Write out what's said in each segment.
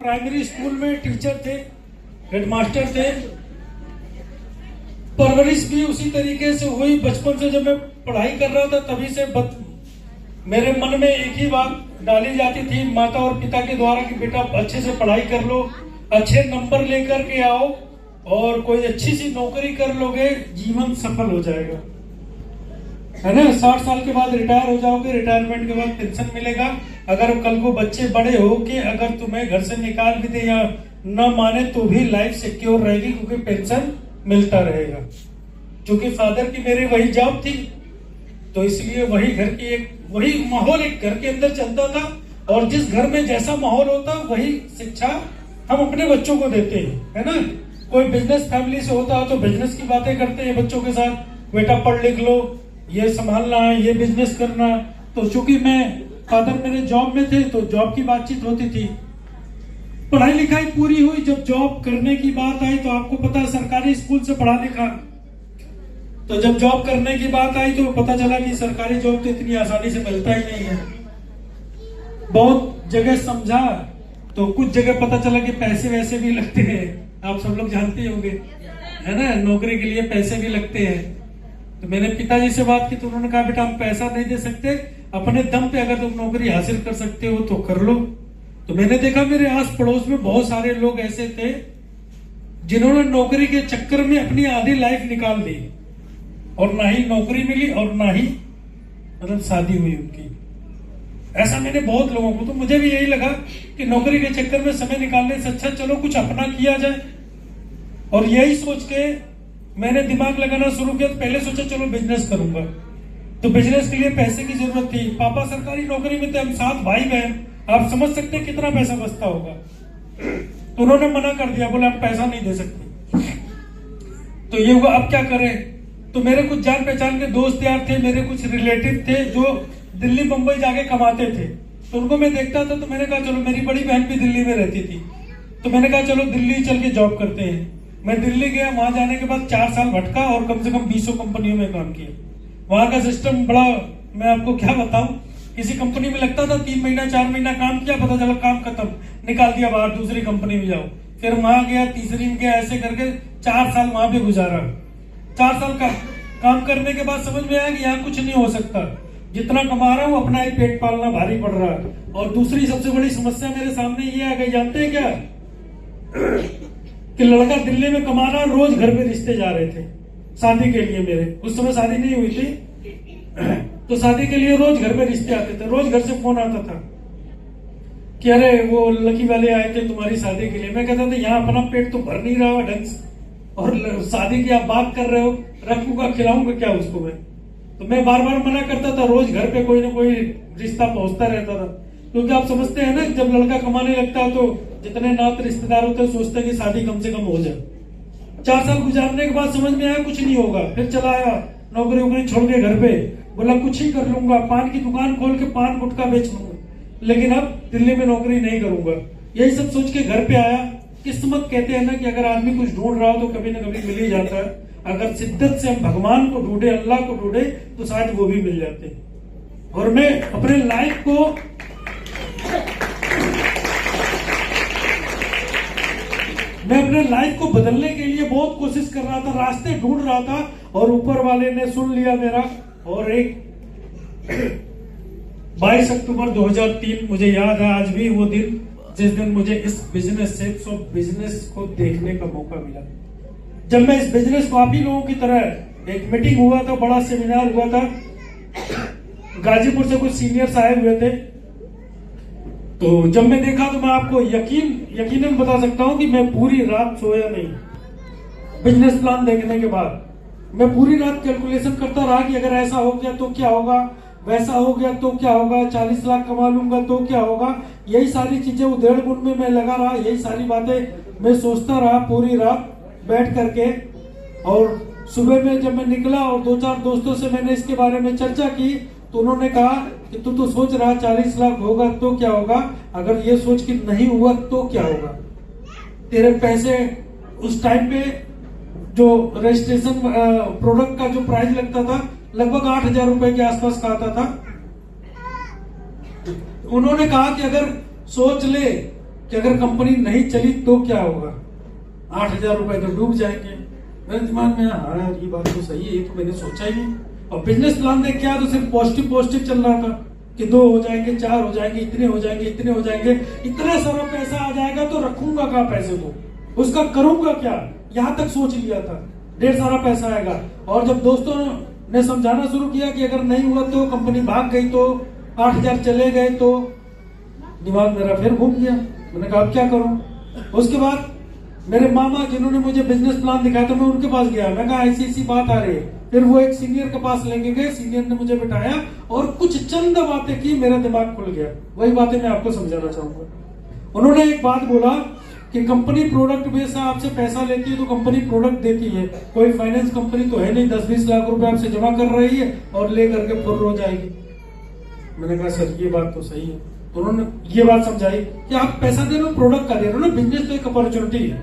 Primary school में teacher थे, headmaster थे। परवरिश भी उसी तरीके से हुई। बचपन से जब मैं पढ़ाई कर रहा था तभी से मेरे मन में एक ही बात डाली जाती थी माता और पिता के द्वारा कि बेटा अच्छे से पढ़ाई कर लो, अच्छे नंबर लेकर के आओ और कोई अच्छी सी नौकरी कर लोगे, जीवन सफल हो जाएगा, है ना। 60 साल के बाद रिटायर हो जाओगे, रिटायरमेंट के बाद पेंशन मिलेगा। अगर कल को बच्चे बड़े हो के अगर तुम्हें घर से निकाल भी दे या न माने तो भी लाइफ सिक्योर रहेगी क्योंकि पेंशन मिलता रहेगा। क्योंकि फादर की मेरे वही जॉब थी तो इसलिए वही माहौल एक घर के अंदर चलता था और जिस घर में जैसा माहौल होता वही शिक्षा हम अपने बच्चों को देते हैं, है ना। कोई बिजनेस फैमिली से होता है तो बिजनेस की बातें करते हैं बच्चों के साथ, बेटा पढ़ लिख लो, ये संभालना है, ये बिजनेस करना। तो चूंकि मैं फादर मेरे जॉब में थे तो जॉब की बातचीत होती थी। पढ़ाई लिखाई पूरी हुई, जब जॉब करने की बात आई तो आपको पता है सरकारी स्कूल से पढ़ा लिखा, तो जब जॉब करने की बात आई तो पता चला कि सरकारी जॉब तो इतनी आसानी से मिलता ही नहीं है। बहुत जगह समझा तो कुछ जगह पता चला कि पैसे वैसे भी लगते हैं, आप सब लोग जानते होंगे, है ना, नौकरी के लिए पैसे भी लगते हैं। तो मैंने पिताजी से बात की तो उन्होंने कहा बेटा हम पैसा नहीं दे सकते, अपने दम पे अगर तुम नौकरी हासिल कर सकते हो तो कर लो। तो मैंने देखा मेरे आस पड़ोस में बहुत सारे लोग ऐसे थे जिन्होंने नौकरी के चक्कर में अपनी आधी लाइफ निकाल दी और ना ही नौकरी मिली और ना ही मतलब शादी हुई उनकी। ऐसा मैंने बहुत लोगों को, तो मुझे भी यही लगा कि नौकरी के चक्कर में समय निकालने से अच्छा चलो कुछ अपना किया जाए। और यही सोच के मैंने दिमाग लगाना शुरू किया। तो पहले सोचा चलो बिजनेस करूंगा, तो बिजनेस के लिए पैसे की जरूरत थी। पापा सरकारी नौकरी में थे, हम 7 भाई बहन, आप समझ सकते हैं कितना पैसा बचता होगा। तो उन्होंने मना कर दिया, बोले हम पैसा नहीं दे सकते। तो ये हुआ, अब क्या करें। तो मेरे कुछ जान पहचान के दोस्त यार थे, मेरे कुछ रिलेटिव थे जो दिल्ली बंबई जाके कमाते थे, तो उनको मैं देखता था। तो मैंने कहा चलो, मेरी बड़ी बहन भी दिल्ली में रहती थी, तो मैंने कहा चलो दिल्ली चल के जॉब करते हैं। मैं दिल्ली गया, वहां जाने के बाद 4 साल भटका और कम से कम 20 कंपनियों में काम किया। वहां का सिस्टम बड़ा, मैं आपको क्या बताऊं, किसी कंपनी में लगता था 3 महीना 4 महीना काम किया, पता चला काम खत्म, निकाल दिया बाहर, दूसरी कंपनी में जाओ। फिर वहां गया, तीसरी में गया, ऐसे करके 4 साल वहां पे गुजारा। 4 साल का काम करने के बाद समझ में आया कि यहाँ कुछ नहीं हो सकता, जितना कमा रहा हूँ अपना ही पेट पालना भारी पड़ रहा है। और दूसरी सबसे बड़ी समस्या मेरे सामने ये आ गई, जानते हैं क्या, कि लड़का दिल्ली में कमा रहा, रोज घर पे रिश्ते जा रहे थे शादी के लिए। मेरे उस समय शादी नहीं हुई थी, तो शादी के लिए रोज घर पे रिश्ते आते थे, रोज घर से फोन आता था कि अरे वो लकी वाले आए थे तुम्हारी शादी के लिए। मैं कहता था यहाँ अपना पेट तो भर नहीं रहा ढंग से और शादी की आप बात कर रहे हो, रखूंगा खिलाऊंगा क्या उसको मैं। तो मैं बार बार मना करता था, रोज घर पे कोई ना कोई रिश्ता पहुंचता रहता था। क्योंकि आप समझते हैं ना, जब लड़का कमाने लगता है तो जितने नात रिश्तेदार होते हैं सोचते हैं कि शादी कम से कम हो जाए। 4 साल गुजारने के बाद समझ में आया कुछ नहीं होगा। फिर चला आया, नौकरी वोकरी छोड़ के घर पे, बोला कुछ ही कर लूंगा, पान की दुकान खोल के पान गुटखा बेच लूंगा, लेकिन अब दिल्ली में नौकरी नहीं करूंगा। यही सब सोच के घर पे आया। किस्मत कहते हैं ना कि अगर आदमी कुछ ढूंढ रहा हो तो कभी ना कभी मिल ही जाता है। अगर शिद्दत से हम भगवान को ढूंढे, अल्लाह को ढूंढे तो शायद वो भी मिल जाते हैं। और मैं अपने लाइफ को बदलने के लिए बहुत कोशिश कर रहा था, रास्ते ढूंढ रहा था और ऊपर वाले ने सुन लिया मेरा। और एक 22 अक्टूबर 2003 मुझे याद है आज भी वो दिन, जिस दिन मुझे इस बिजनेस को देखने का मौका मिला। जब मैं इस बिजनेस को आप ही लोगों की तरह, एक मीटिंग हुआ था, बड़ा सेमिनार हुआ था, गाजीपुर से कुछ सीनियर्स आए हुए थे। तो जब मैं देखा तो मैं आपको यकीनन बता सकता हूं कि मैं पूरी रात सोया नहीं। बिजनेस प्लान देखने के बाद मैं पूरी रात कैलकुलेशन करता रहा कि अगर ऐसा हो गया तो क्या होगा, वैसा हो गया तो क्या होगा, 40 लाख कमा लूंगा तो क्या होगा। यही सारी चीजें उधेड़ बुन में मैं लगा रहा, यही सारी बातें मैं सोचता रहा पूरी रात बैठ करके। और सुबह में जब मैं निकला और 2-4 दोस्तों से मैंने इसके बारे में चर्चा की तो उन्होंने कहा कि तू तो सोच रहा 40 लाख होगा तो क्या होगा, अगर ये सोच कि नहीं हुआ तो क्या होगा। तेरे पैसे उस टाइम पे जो रजिस्ट्रेशन प्रोडक्ट का जो प्राइस लगता था लगभग 8,000 रुपए के आसपास का आता था। उन्होंने कहा कि अगर सोच ले कि अगर कंपनी नहीं चली तो क्या होगा, 8,000 रुपए तो डूब जाएंगे। मेरे दिमाग में हाँ यार ये बात तो सही है, ये तो मैंने सोचा ही नहीं। और बिजनेस प्लान देख के आया तो सिर्फ पॉजिटिव पॉजिटिव चल रहा था कि 2 हो जाएंगे, 4 हो जाएंगे, इतने हो जाएंगे, इतने हो जाएंगे, इतना सारा पैसा आ जाएगा तो रखूंगा कहाँ पैसे को, उसका करूंगा क्या, यहां तक सोच लिया था। ढेर सारा पैसा आएगा। और जब दोस्तों ने समझाना शुरू किया कि अगर नहीं हुआ तो कंपनी भाग गई तो 8,000 चले गए तो दिमाग मेरा फिर घूम गया। मैंने कहा अब क्या करूं। उसके बाद मेरे मामा जिन्होंने मुझे बिजनेस प्लान दिखाया था मैं उनके पास गया। मैं कहा ऐसी ऐसी बात आ रही है। फिर वो एक सीनियर के पास लेके गए, सीनियर ने मुझे बिठाया और कुछ चंद बातें की, मेरा दिमाग खुल गया। वही बातें मैं आपको समझाना चाहूंगा। उन्होंने एक बात बोला कि कंपनी प्रोडक्ट बेस्ड आपसे पैसा लेती है तो कंपनी प्रोडक्ट देती है, कोई फाइनेंस कंपनी तो है नहीं 10-20 लाख रुपए आपसे जमा कर रही है और ले करके फुर्र हो जाएगी। मैंने कहा सर ये बात तो सही है। तो उन्होंने ये बात समझाई कि आप पैसा दे रहे हो, प्रोडक्ट का दे रहे हो ना, बिजनेस तो एक अपॉर्चुनिटी है,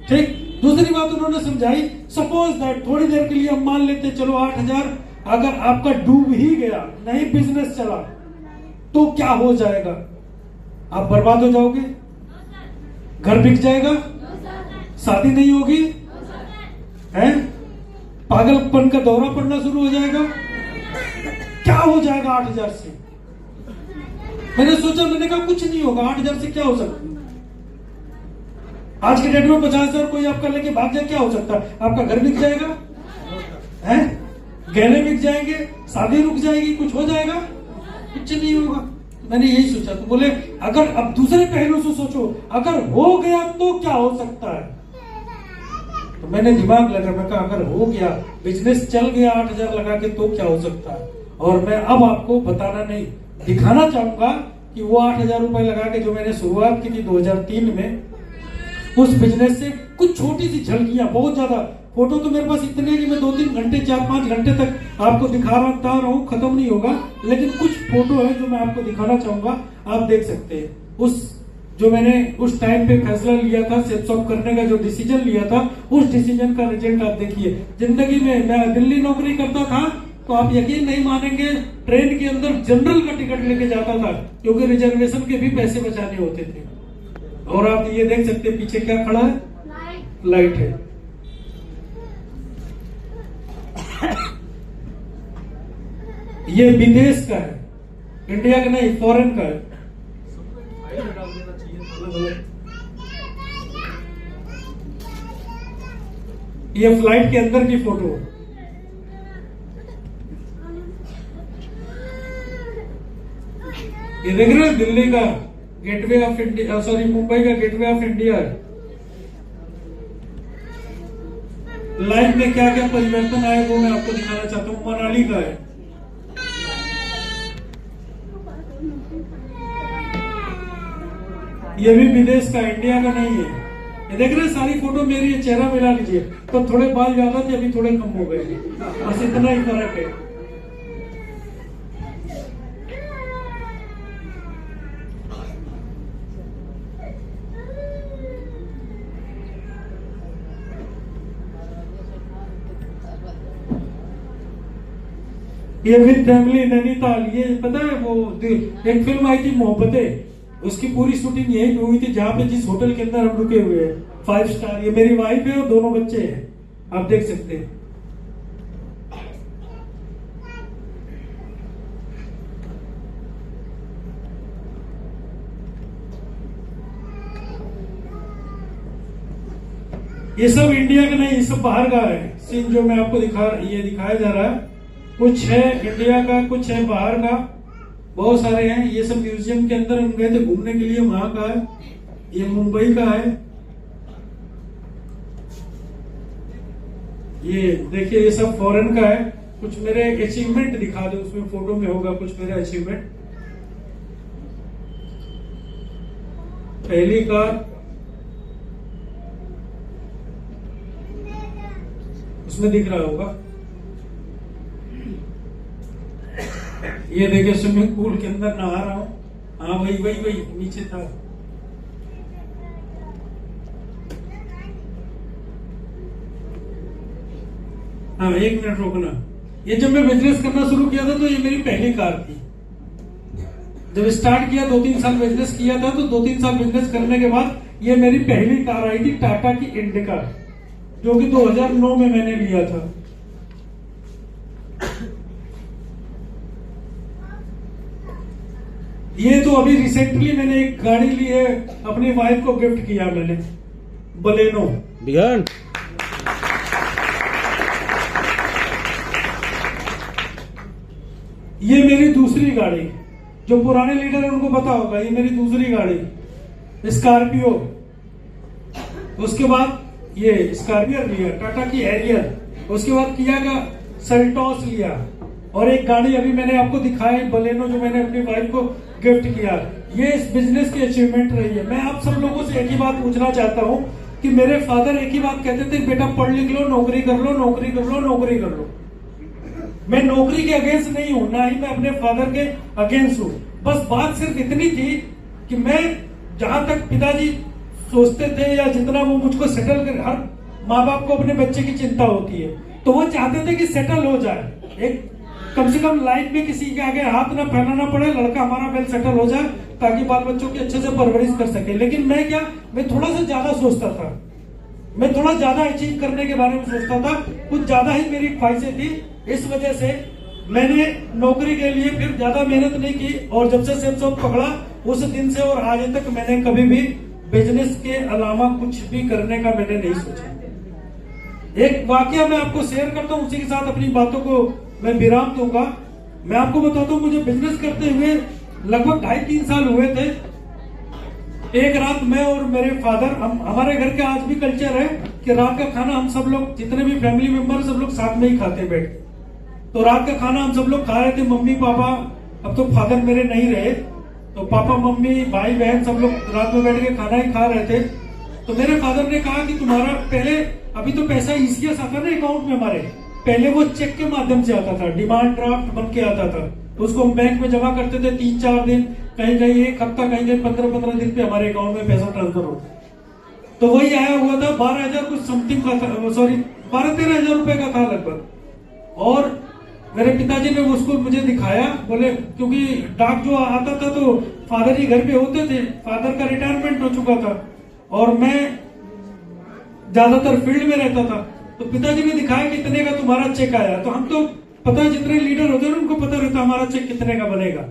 ठीक। दूसरी बात उन्होंने समझाई, सपोज दैट थोड़ी देर के लिए हम मान लेते चलो 8,000 अगर आपका डूब ही गया, नहीं बिजनेस चला तो क्या हो जाएगा, आप बर्बाद हो जाओगे, घर बिक जाएगा, शादी नहीं होगी, हैं, पागलपन का दौरा पड़ना शुरू हो जाएगा, क्या हो जाएगा 8,000 से। मैंने सोचा, मैंने कहा कुछ नहीं होगा, 8,000 से क्या हो सकता है। आज के डेट में 50,000 कोई आपका लेके भाग जाए क्या हो सकता है, आपका घर बिक जाएगा, हैं, गहने बिक जाएंगे, शादी रुक जाएगी, कुछ हो जाएगा, कुछ नहीं होगा। मैंने यही सोचा। तो बोले अगर अब दूसरे पहलू से सोचो, अगर हो गया तो क्या हो सकता है। तो मैंने दिमाग लगा, मैं कहा अगर हो गया, बिजनेस चल गया 8,000 लगा के तो क्या हो सकता है। और मैं अब आपको बताना नहीं, दिखाना चाहूंगा कि वो 8,000 रुपए लगा के जो मैंने शुरुआत की थी 2003 में, उस बिजनेस से कुछ छोटी सी झलकियां, बहुत ज्यादा फोटो तो मेरे पास इतने कि मैं 2-3 घंटे 4-5 घंटे तक आपको दिखा रहा हूँ, खत्म नहीं होगा। लेकिन कुछ फोटो है जो मैं आपको दिखाना चाहूंगा, आप देख सकते हैं। उस जो मैंने उस टाइम पे फैसला लिया था, सेल्फ शॉप करने का जो डिसीजन लिया था, उस डिसीजन का रिजल्ट आप देखिए। जिंदगी में मैं दिल्ली नौकरी करता था तो आप यकीन नहीं मानेंगे, ट्रेन के अंदर जनरल का टिकट लेके जाता था क्योंकि रिजर्वेशन के भी पैसे बचाने होते थे। और आप ये देख सकते हैं पीछे क्या खड़ा है, लाइट है। ये विदेश का है, इंडिया का नहीं, फॉरेन का है। ये फ्लाइट के अंदर की फोटो। ये देख रहे हैं दिल्ली का gateway of India, sorry Mumbai का गेटवे ऑफ इंडिया। लाइफ में क्या क्या परिवर्तन आए वो मैं आपको दिखाना चाहता हूँ। मनाली का है, ये भी विदेश का, इंडिया का नहीं है। ये देख रहे हैं सारी फोटो मेरी है, चेहरा मिला लीजिए तो थोड़े बाल ज्यादा थे, अभी थोड़े कम हो गए, बस इतना ही फर्क है। ये विद फैमिली नैनीताल। ये पता है वो एक फिल्म आई थी मोहब्बतें, उसकी पूरी शूटिंग यही हुई थी जहां पे जिस होटल के अंदर हम रुके हुए हैं, 5 स्टार। ये मेरी वाइफ है और 2 बच्चे हैं, आप देख सकते हैं। ये सब इंडिया का नहीं, ये सब बाहर का है। सीन जो मैं आपको दिखाया जा रहा है, कुछ है इंडिया का, कुछ है बाहर का, बहुत सारे हैं। ये सब म्यूजियम के अंदर हम गए थे घूमने के लिए, वहां का है। ये मुंबई का है। ये देखिए, ये सब फॉरेन का है। कुछ मेरे अचीवमेंट दिखा दो, उसमें फोटो में होगा कुछ मेरे अचीवमेंट। पहली कार, उसमें दिख रहा होगा। ये देखिए स्विमिंग पूल के अंदर नहा रहा हूं। हाँ वही नीचे था। हाँ 1 मिनट रोकना। ये जब मैं बिजनेस करना शुरू किया था तो ये मेरी पहली कार थी। जब स्टार्ट किया 2-3 साल बिजनेस किया था, तो 2-3 साल बिजनेस करने के बाद ये मेरी पहली कार आई थी टाटा की इंडिका, जो कि 2009 में मैंने लिया था। ये तो अभी रिसेंटली मैंने एक गाड़ी ली है, अपनी वाइफ को गिफ्ट किया मैंने, बलेनो। बिहान ये मेरी दूसरी गाड़ी, जो पुराने लीडर है उनको पता होगा, ये मेरी दूसरी गाड़ी स्कॉर्पियो। उसके बाद ये स्कॉर्पियो लिया, टाटा की हैरियर। उसके बाद किया का सेल्टॉस लिया, और एक गाड़ी अभी मैंने आपको दिखाई बलेनो, जो मैंने अपनी वाइफ को गिफ्ट किया। ये इस बिजनेस की अचीवमेंट रही है। मैं आप सब लोगों से एक ही बात पूछना चाहता हूं कि मेरे फादर एक ही बात कहते थे, बेटा पढ़ लिख लो, नौकरी कर लो, नौकरी कर लो, नौकरी कर लो। मैं नौकरी के अगेंस्ट नहीं हूं, ना ही मैं अपने फादर के अगेंस्ट हूं। बस बात सिर्फ इतनी थी कि मैं जहां तक पिताजी सोचते थे, या जितना वो मुझको सेटल कर, हर माँ बाप को अपने बच्चे की चिंता होती है, तो वो चाहते थे कि सेटल हो जाए, एक कम से कम लाइफ में किसी के आगे हाथ ना फैलाना पड़े, लड़का हमारा वेल सेटल हो जाए, ताकि बाल बच्चों की अच्छे से परवरिश कर सके। लेकिन मैं थोड़ा सा ज्यादा सोचता था, मैं थोड़ा ज्यादा अचीव करने के बारे में सोचता था, कुछ ज्यादा ही मेरी ख्वाहिशें थी। इस वजह से मैंने नौकरी के लिए फिर ज्यादा मेहनत नहीं की, और जब से सेल्स जॉब पकड़ा उस दिन से और आज तक मैंने कभी भी बिजनेस के अलावा कुछ भी करने का मैंने नहीं सोचा। एक वाकया मैं आपको शेयर करता हूँ, उसी के साथ अपनी बातों को मैं विराम दूंगा। मैं आपको बताता हूँ, मुझे बिजनेस करते हुए लगभग 2.5-3 साल हुए थे। एक रात मैं और मेरे फादर, हमारे घर का आज भी कल्चर है कि रात का खाना हम सब लोग, जितने भी फैमिली मेंबर, सब लोग साथ में ही खाते बैठ के। तो रात का खाना हम सब लोग खा रहे थे, मम्मी पापा, अब तो फादर मेरे नहीं रहे, तो पापा मम्मी भाई बहन सब लोग रात में बैठ के खाना ही खा रहे थे। तो मेरे फादर ने कहा कि तुम्हारा पहले, अभी तो पैसा ईसीएस आता ना अकाउंट में हमारे, पहले वो चेक के माध्यम से आता था, डिमांड ड्राफ्ट बन के आता था, उसको हम बैंक में जमा करते थे, 3-4 दिन, कहीं कहीं 1 हफ्ता, कहीं कहीं 15-15 दिन पे हमारे अकाउंट में पैसा ट्रांसफर होता। तो वही आया हुआ था, 12,000 कुछ समथिंग का था, सॉरी 12-13 हजार रुपए का था लगभग। और मेरे पिताजी ने उसको मुझे दिखाया, बोले, क्योंकि डाक जो आता था तो फादर ही घर पे होते थे, फादर का रिटायरमेंट हो चुका था और मैं ज्यादातर फील्ड में रहता था। तो पिताजी ने दिखाया कि इतने का तुम्हारा चेक आया। तो हम तो पता है, जितने लीडर होते हैं उनको पता रहता हमारा चेक कितने का बनेगा,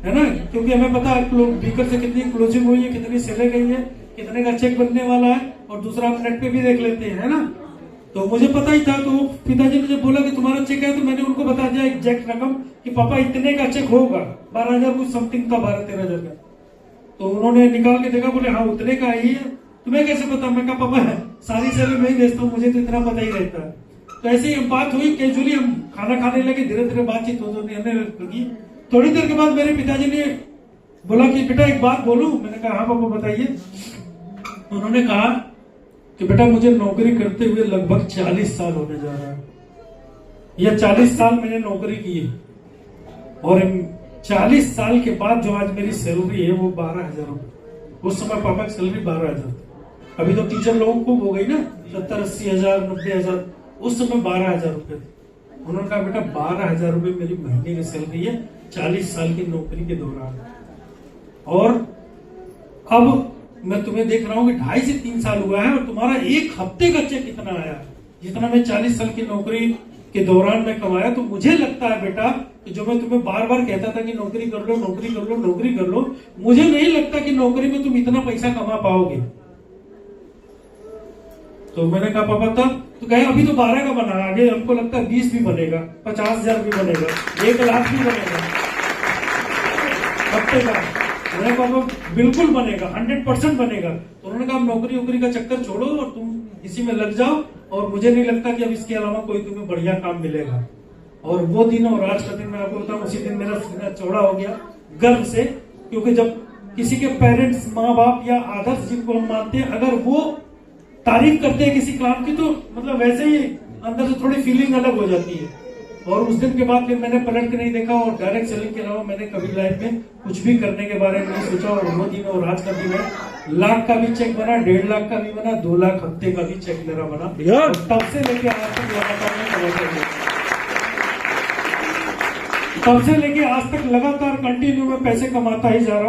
है ना, क्योंकि हमें पता है बीकर से कितनी क्लोजिंग हुई है, कितनी सेलें गई है, कितने का चेक बनने वाला है, और दूसरा हम नेट पे भी देख लेते हैं, है ना। तो मुझे पता ही था। तो पिताजी ने जब बोला कि तुम्हारा चेक है, तो मैंने उनको बता दिया एग्जैक्ट रकम कि पापा इतने का चेक होगा, 12,000 कुछ समथिंग था, 12-13 हजार का। तो उन्होंने निकाल के देखा, बोले हाँ उतने का ही है। तुम्हें कैसे पता? मैं कहा पापा सारी सैलरी मैं ही भेजता हूँ, मुझे तो इतना पता ही रहता है। तो ऐसे ही बात हुई, कैजुअली हम खाना खाने लगे, धीरे धीरे बातचीत होने लगी। थोड़ी देर के बाद मेरे पिताजी ने बोला कि बेटा एक बात बोलूं। मैंने कहा हाँ पापा बताइए। उन्होंने कहा कि बेटा मुझे नौकरी करते हुए लगभग 40 साल होने जा रहा है। यह 40 साल मैंने नौकरी की है, और 40 साल के बाद जो आज मेरी सैलरी है वो 12,000 रुपए। उस समय पापा की सैलरी 12,000। अभी तो टीचर लोगों को हो गई ना 70-80 हजार 90 हजार, उस समय 12,000 रुपए थे। उन्होंने कहा बेटा 12,000 रुपए मेरी महीने की सैलरी है 40 साल की नौकरी के दौरान, और अब मैं तुम्हें देख रहा हूँ कि 2.5 से 3 साल हुआ है और तुम्हारा 1 हफ्ते का चेक कितना आया, जितना मैं 40 साल की नौकरी के दौरान में कमाया। तो मुझे लगता है बेटा कि जो मैं तुम्हें बार बार कहता था कि नौकरी कर लो, नौकरी कर लो, नौकरी कर लो, मुझे नहीं लगता कि नौकरी में तुम इतना पैसा कमा पाओगे। तो मैंने कहा पापा तब? तो कहे अभी तो 12 का बना, आगे हमको लगता है 20 भी बनेगा, 50,000 भी बनेगा, 1 लाख भी बनेगा हफ्ते का। मैंने कहा पापा बिल्कुल बनेगा, 100% बनेगा। तो उन्होंने कहा नौकरी वोकरी का चक्कर छोड़ो और तुम इसी में लग जाओ, और मुझे नहीं लगता कि अब इसके अलावा कोई तुम्हें बढ़िया काम मिलेगा। और वो दिन और आज का दिन मैं आपको बताऊं, उसी दिन मेरा सीना चौड़ा हो गया गर्व से, क्योंकि जब किसी के पेरेंट्स, माँ बाप या आदर्श जिनको हम मानते हैं, अगर वो तारीफ करते हैं किसी काम की, तो मतलब वैसे ही अंदर से थोड़ी फीलिंग अलग हो जाती है। और उस दिन के बाद फिर मैंने पलट के नहीं देखा, और डायरेक्ट सेलिंग के अलावा मैंने कभी लाइफ में कुछ भी करने के बारे में नहीं सोचा। और वो दिन और आज का दिन है, 1 लाख का भी चेक बना, 1.5 लाख का भी बना, 2 लाख हफ्ते का भी चेक मेरा बना, और तब से लेके आज तक लगातार मैं कमाता हूं। तब से लेके आज तक लगातार कंटिन्यू में पैसे कमाता ही जा रहा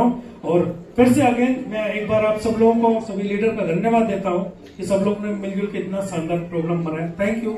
हूँ। और फिर से अगेन मैं एक बार आप सब लोगों को, सभी लीडर का धन्यवाद देता हूँ कि सब लोग ने मिलजुल के इतना शानदार प्रोग्राम बनाया। Thank you.